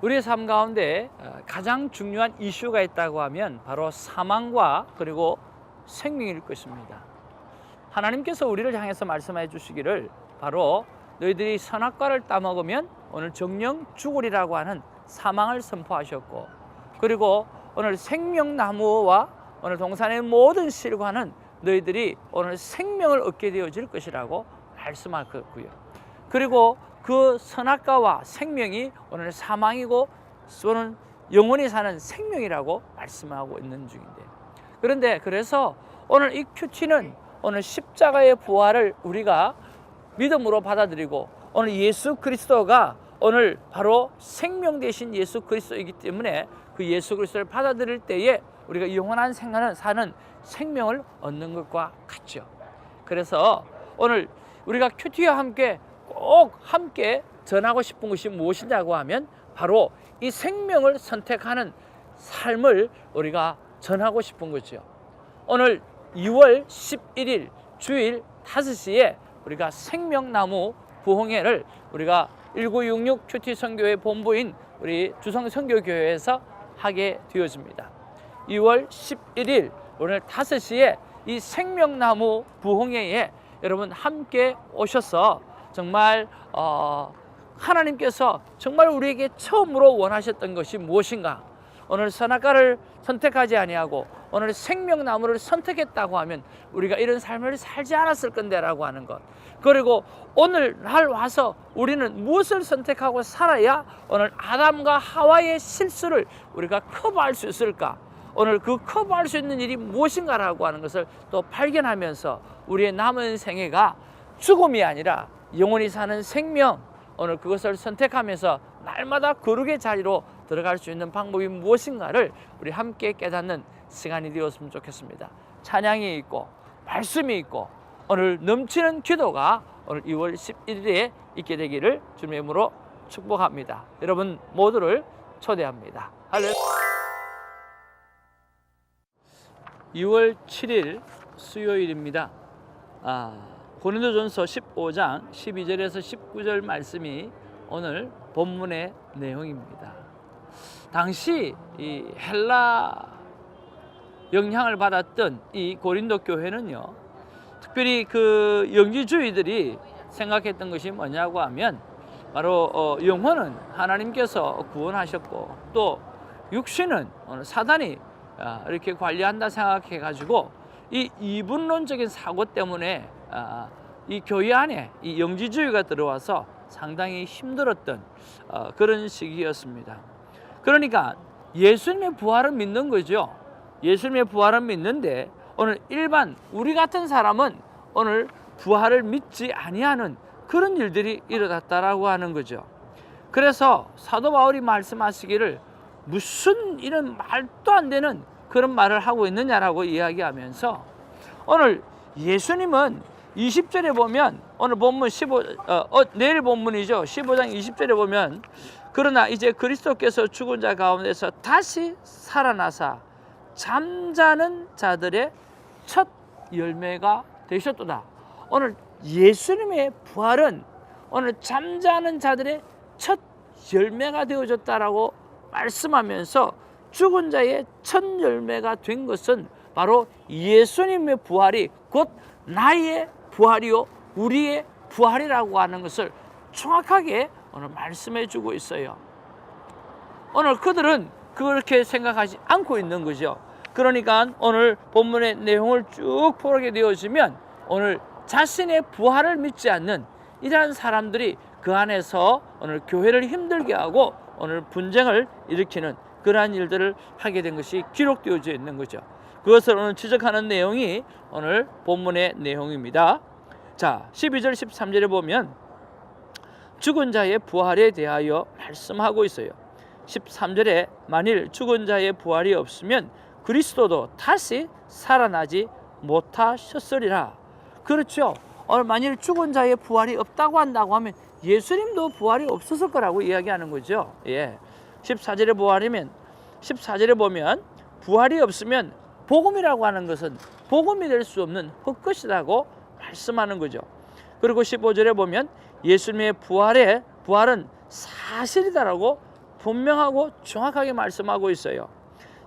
우리의 삶 가운데 가장 중요한 이슈가 있다고 하면 바로 사망과 그리고 생명일 것입니다. 하나님께서 우리를 향해서 말씀해 주시기를 바로 너희들이 선악과를 따먹으면 오늘 정령 죽으리라고 하는 사망을 선포하셨고, 그리고 오늘 생명나무와 오늘 동산의 모든 실과는 너희들이 오늘 생명을 얻게 되어질 것이라고 말씀하셨고요. 그리고 그 선악과와 생명이 오늘 사망이고 또는 영원히 사는 생명이라고 말씀하고 있는 중인데요. 그런데 그래서 오늘 이 큐티는 오늘 십자가의 부활을 우리가 믿음으로 받아들이고 오늘 예수 그리스도가 오늘 바로 생명 되신 예수 그리스도이기 때문에 그 예수 그리스도를 받아들일 때에 우리가 영원한 생활을 사는 생명을 얻는 것과 같죠. 그래서 오늘 우리가 큐티와 함께 꼭 함께 전하고 싶은 것이 무엇이냐고 하면 바로 이 생명을 선택하는 삶을 우리가 전하고 싶은 거죠. 오늘 2월 11일 주일 5시에 우리가 생명나무 부흥회를 우리가 1966 큐티 선교회 본부인 우리 주성 선교교회에서 하게 되어집니다. 2월 11일 오늘 5시에 이 생명나무 부흥회에 여러분 함께 오셔서 정말 하나님께서 정말 우리에게 처음으로 원하셨던 것이 무엇인가? 오늘 선악과를 선택하지 아니하고 오늘 생명나무를 선택했다고 하면 우리가 이런 삶을 살지 않았을 건데라고 하는 것. 그리고 오늘날 와서 우리는 무엇을 선택하고 살아야 오늘 아담과 하와의 실수를 우리가 커버할 수 있을까? 오늘 그 커버할 수 있는 일이 무엇인가라고 하는 것을 또 발견하면서 우리의 남은 생애가 죽음이 아니라 영원히 사는 생명, 오늘 그것을 선택하면서 날마다 거룩의 자리로 들어갈 수 있는 방법이 무엇인가를 우리 함께 깨닫는 시간이 되었으면 좋겠습니다. 찬양이 있고 말씀이 있고 오늘 넘치는 기도가 오늘 2월 11일에 있게 되기를 주님의 이름으로 축복합니다. 여러분 모두를 초대합니다. 할렐루야. 2월 7일 수요일입니다. 고린도전서 15장 12절에서 19절 말씀이 오늘 본문의 내용입니다. 당시 이 헬라 영향을 받았던 이 고린도 교회는요, 특별히 그 영지주의들이 생각했던 것이 뭐냐고 하면 바로 영혼은 하나님께서 구원하셨고 또 육신은 오늘 사단이 이렇게 관리한다 생각해 가지고 이 이분론적인 사고 때문에 이 교회 안에 이 영지주의가 들어와서 상당히 힘들었던 그런 시기였습니다. 그러니까 예수님의 부활을 믿는 거죠. 예수님의 부활을 믿는데 오늘 일반 우리 같은 사람은 오늘 부활을 믿지 아니하는 그런 일들이 일어났다라고 하는 거죠. 그래서 사도 바울이 말씀하시기를 무슨 이런 말도 안 되는 그런 말을 하고 있느냐라고 이야기하면서 오늘 예수님은 20절에 보면 오늘 본문 내일 본문이죠. 15장 20절에 보면 그러나 이제 그리스도께서 죽은 자 가운데서 다시 살아나사 잠자는 자들의 첫 열매가 되셨도다. 오늘 예수님의 부활은 오늘 잠자는 자들의 첫 열매가 되어졌다라고 말씀하면서 죽은 자의 첫 열매가 된 것은 바로 예수님의 부활이 곧 나의 부활이요 우리의 부활이라고 하는 것을 정확하게 오늘 말씀해 주고 있어요. 오늘 그들은 그렇게 생각하지 않고 있는 거죠. 그러니까 오늘 본문의 내용을 쭉 보게 되어지면 오늘 자신의 부활을 믿지 않는 이러한 사람들이 그 안에서 오늘 교회를 힘들게 하고 오늘 분쟁을 일으키는 그러한 일들을 하게 된 것이 기록되어져 있는 거죠. 그것을 오늘 지적하는 내용이 오늘 본문의 내용입니다. 자, 12절 13절에 보면 죽은 자의 부활에 대하여 말씀하고 있어요. 13절에 만일 죽은 자의 부활이 없으면 그리스도도 다시 살아나지 못하셨으리라. 그렇죠. 오늘 만일 죽은 자의 부활이 없다고 한다고 하면 예수님도 부활이 없었을 거라고 이야기하는 거죠. 예. 14절에 보면 부활이 없으면 복음이라고 하는 것은 복음이 될 수 없는 헛것이라고 말씀하는 거죠. 그리고 15절에 보면 예수님의 부활은 사실이다라고 분명하고 정확하게 말씀하고 있어요.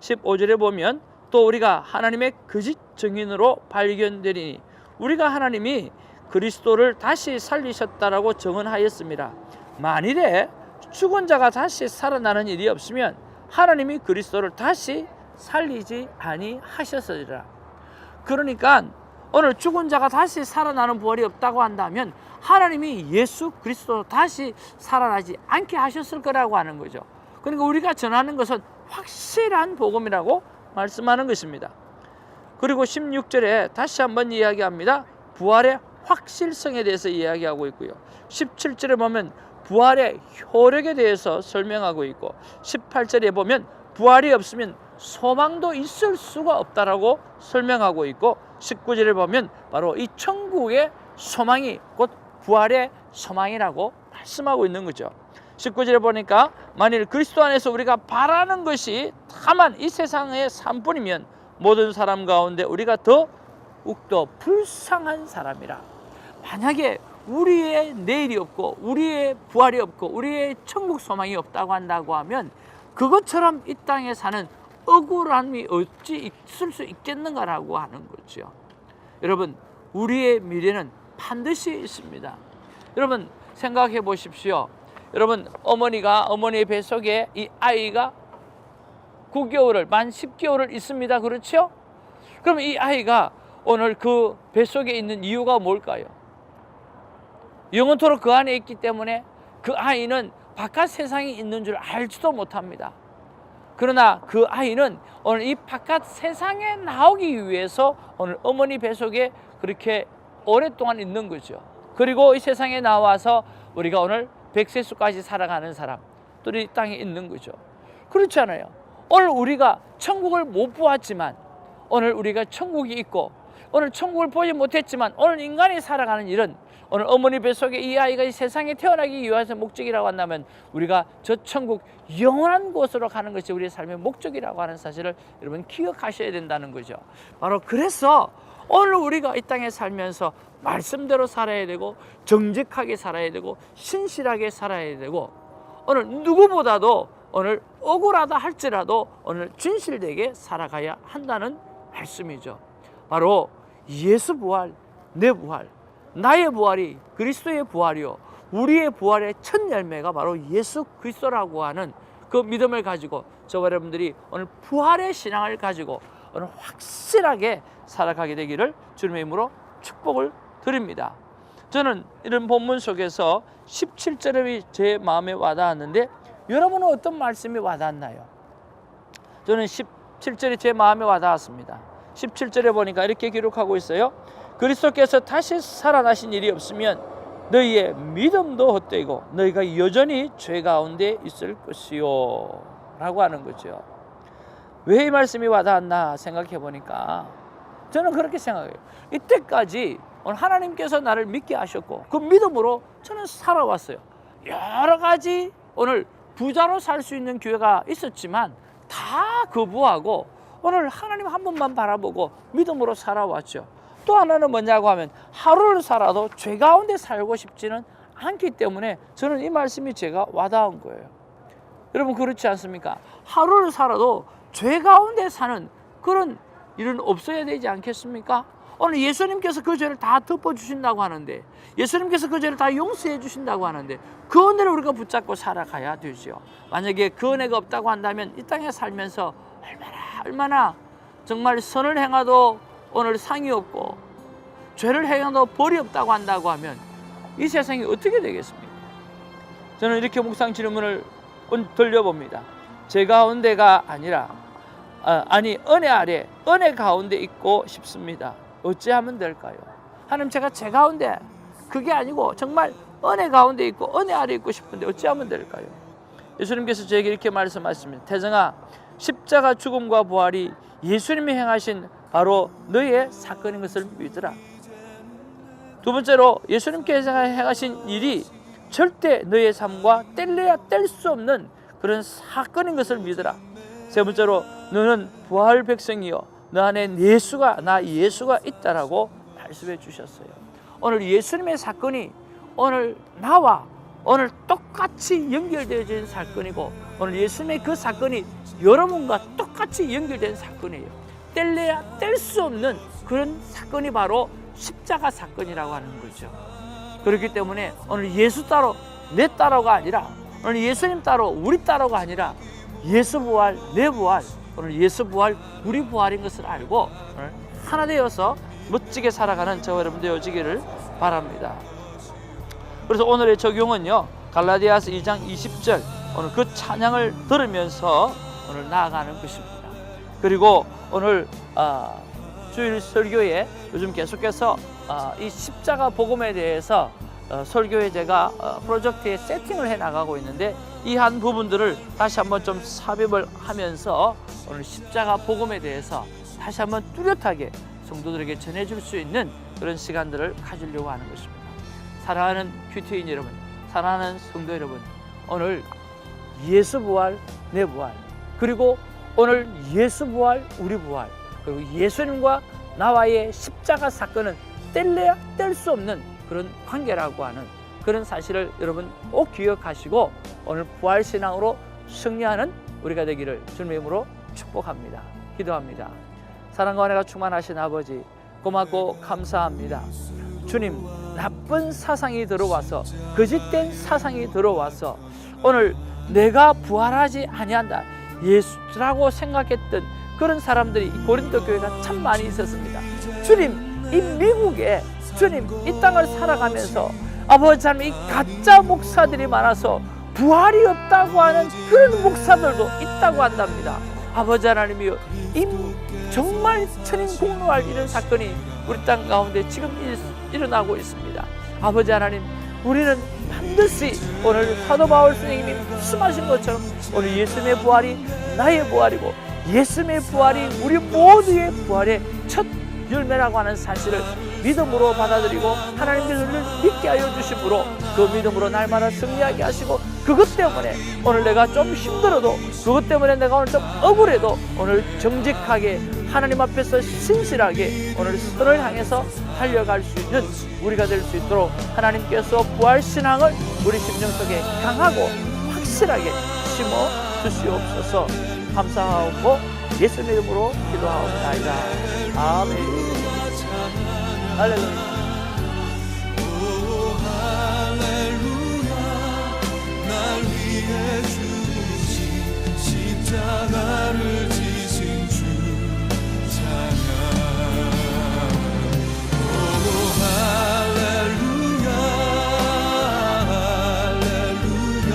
15절에 보면 또 우리가 하나님의 거짓 증인으로 발견되리니 우리가 하나님이 그리스도를 다시 살리셨다라고 증언하였습니다. 만일에 죽은 자가 다시 살아나는 일이 없으면 하나님이 그리스도를 다시 살리지 아니하셨으리라. 그러니까 오늘 죽은 자가 다시 살아나는 부활이 없다고 한다면 하나님이 예수 그리스도 다시 살아나지 않게 하셨을 거라고 하는 거죠. 그러니까 우리가 전하는 것은 확실한 복음이라고 말씀하는 것입니다. 그리고 16절에 다시 한번 이야기합니다. 부활의 확실성에 대해서 이야기하고 있고요. 17절에 보면 부활의 효력에 대해서 설명하고 있고 18절에 보면 부활이 없으면 소망도 있을 수가 없다라고 설명하고 있고 19절에 보면 바로 이 천국의 소망이 곧 부활의 소망이라고 말씀하고 있는 거죠. 19절에 보니까 만일 그리스도 안에서 우리가 바라는 것이 다만 이 세상의 삶뿐이면 모든 사람 가운데 우리가 더욱더 불쌍한 사람이라. 만약에 우리의 내일이 없고 우리의 부활이 없고 우리의 천국 소망이 없다고 한다고 하면 그것처럼 이 땅에 사는 억울함이 어찌 있을 수 있겠는가라고 하는 거죠. 여러분, 우리의 미래는 반드시 있습니다. 여러분 생각해 보십시오. 여러분, 어머니의 뱃속에 이 아이가 9개월을 만 10개월을 있습니다. 그렇죠? 그럼 이 아이가 오늘 그 뱃속에 있는 이유가 뭘까요? 영원토록 그 안에 있기 때문에 그 아이는 바깥 세상이 있는 줄 알지도 못합니다. 그러나 그 아이는 오늘 이 바깥 세상에 나오기 위해서 오늘 어머니 뱃속에 그렇게 오랫동안 있는 거죠. 그리고 이 세상에 나와서 우리가 오늘 100세수까지 살아가는 사람들이 이 땅에 있는 거죠. 그렇잖아요. 오늘 우리가 천국을 못 보았지만 오늘 우리가 천국이 있고 오늘 천국을 보지 못했지만 오늘 인간이 살아가는 일은 오늘 어머니 뱃속에 이 아이가 이 세상에 태어나기 위해서 목적이라고 한다면 우리가 저 천국 영원한 곳으로 가는 것이 우리의 삶의 목적이라고 하는 사실을 여러분 기억하셔야 된다는 거죠. 바로 그래서 오늘 우리가 이 땅에 살면서 말씀대로 살아야 되고 정직하게 살아야 되고 신실하게 살아야 되고 오늘 누구보다도 오늘 억울하다 할지라도 오늘 진실되게 살아가야 한다는 말씀이죠. 바로 예수 부활, 내 부활, 나의 부활이 그리스도의 부활이요 우리의 부활의 첫 열매가 바로 예수 그리스도라고 하는 그 믿음을 가지고 저와 여러분들이 오늘 부활의 신앙을 가지고 오늘 확실하게 살아가게 되기를 주님의 이름으로 축복을 드립니다. 저는 이런 본문 속에서 17절이 제 마음에 와닿았는데 여러분은 어떤 말씀이 와닿나요? 저는 17절이 제 마음에 와닿았습니다. 17절에 보니까 이렇게 기록하고 있어요. 그리스도께서 다시 살아나신 일이 없으면 너희의 믿음도 헛되고 너희가 여전히 죄 가운데 있을 것이요 라고 하는 거죠. 왜 이 말씀이 와닿았나 생각해 보니까 저는 그렇게 생각해요. 이때까지 오늘 하나님께서 나를 믿게 하셨고 그 믿음으로 저는 살아왔어요. 여러 가지 오늘 부자로 살 수 있는 기회가 있었지만 다 거부하고 오늘 하나님 한 분만 바라보고 믿음으로 살아왔죠. 또 하나는 뭐냐고 하면 하루를 살아도 죄 가운데 살고 싶지는 않기 때문에 저는 이 말씀이 제가 와닿은 거예요. 여러분 그렇지 않습니까? 하루를 살아도 죄 가운데 사는 그런 일은 없어야 되지 않겠습니까? 오늘 예수님께서 그 죄를 다 덮어주신다고 하는데 예수님께서 그 죄를 다 용서해 주신다고 하는데 그 은혜를 우리가 붙잡고 살아가야 되죠. 만약에 그 은혜가 없다고 한다면 이 땅에 살면서 얼마나 정말 선을 행하도 오늘 상이 없고 죄를 행하도 벌이 없다고 한다고 하면 이 세상이 어떻게 되겠습니까? 저는 이렇게 묵상 질문을 돌려봅니다. 제 가운데가 아니라 은혜 아래 은혜 가운데 있고 싶습니다. 어찌하면 될까요? 하나님 제가 제 가운데 그게 아니고 정말 은혜 가운데 있고 은혜 아래 있고 싶은데 어찌하면 될까요? 예수님께서 저에게 이렇게 말씀하십니다. 태정아, 십자가 죽음과 부활이 예수님이 행하신 바로 너의 사건인 것을 믿으라. 두 번째로 예수님께서 행하신 일이 절대 너의 삶과 뗄래야 뗄 수 없는 그런 사건인 것을 믿으라. 세 번째로 너는 부활 백성이요 너 안에 예수가 있다라고 말씀해 주셨어요. 오늘 예수님의 사건이 오늘 나와 오늘 똑같이 연결되어진 사건이고, 오늘 예수님의 그 사건이 여러분과 똑같이 연결된 사건이에요. 뗄래야 뗄 수 없는 그런 사건이 바로 십자가 사건이라고 하는 거죠. 그렇기 때문에 오늘 예수 따로 내 따로가 아니라, 오늘 예수님 따로 우리 따로가 아니라 예수 부활 내 부활, 오늘 예수 부활 우리 부활인 것을 알고 오늘 하나 되어서 멋지게 살아가는 저와 여러분 되어지기를 바랍니다. 그래서 오늘의 적용은요, 갈라디아서 2장 20절 오늘 그 찬양을 들으면서 오늘 나아가는 것입니다. 그리고 오늘 주일 설교에 요즘 계속해서 이 십자가 복음에 대해서 설교에 제가 프로젝트에 세팅을 해 나가고 있는데, 이 한 부분들을 다시 한번 좀 삽입을 하면서 오늘 십자가 복음에 대해서 다시 한번 뚜렷하게 성도들에게 전해줄 수 있는 그런 시간들을 가지려고 하는 것입니다. 사랑하는 큐티인 여러분, 사랑하는 성도 여러분, 오늘 예수 부활 내 부활, 그리고 오늘 예수 부활 우리 부활, 그리고 예수님과 나와의 십자가 사건은 뗄래야 뗄 수 없는 그런 관계라고 하는 그런 사실을 여러분 꼭 기억하시고 오늘 부활신앙으로 승리하는 우리가 되기를 주님의 이름으로 축복합니다. 기도합니다. 사랑과 은혜가 충만하신 아버지, 고맙고 감사합니다. 주님, 나쁜 사상이 들어와서, 거짓된 사상이 들어와서 오늘 내가 부활하지 아니한다, 예수라고 생각했던 그런 사람들이 고린도 교회가 참 많이 있었습니다. 주님, 이 미국에 주님 이 땅을 살아가면서 아버지 하나님, 이 가짜 목사들이 많아서 부활이 없다고 하는 그런 목사들도 있다고 한답니다. 아버지 하나님이여, 정말 천인 공로할 이런 사건이 우리 땅 가운데 지금 일어나고 있습니다. 아버지 하나님, 우리는 반드시 오늘 사도 바울 선생님이 말씀하신 것처럼 오늘 예수님의 부활이 나의 부활이고 예수님의 부활이 우리 모두의 부활의 첫 열매라고 하는 사실을 믿음으로 받아들이고 하나님께서 우리를 믿게 하여 주심으로 그 믿음으로 날마다 승리하게 하시고, 그것 때문에 오늘 내가 좀 힘들어도, 그것 때문에 내가 오늘 좀 억울해도 오늘 정직하게 하나님 앞에서 신실하게 오늘 선을 향해서 달려갈 수 있는 우리가 될 수 있도록 하나님께서 부활신앙을 우리 심령 속에 강하고 확실하게 심어 주시옵소서. 감사하고 예수님 이름으로 기도하옵나이다. 아멘. 할렐루야. 날 위해 죽으신 십자가를 지신 주 찬양. 오 할렐루야, 할렐루야,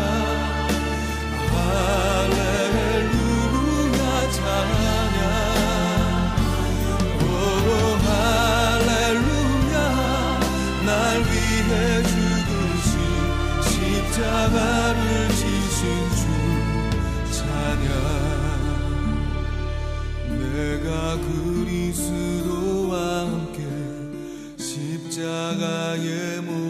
할렐루야 찬양. 오 할렐루야, 날 위해 죽으신 십자가를 지신 주 찬양. 내가 그리스도와 함께 십자가에 못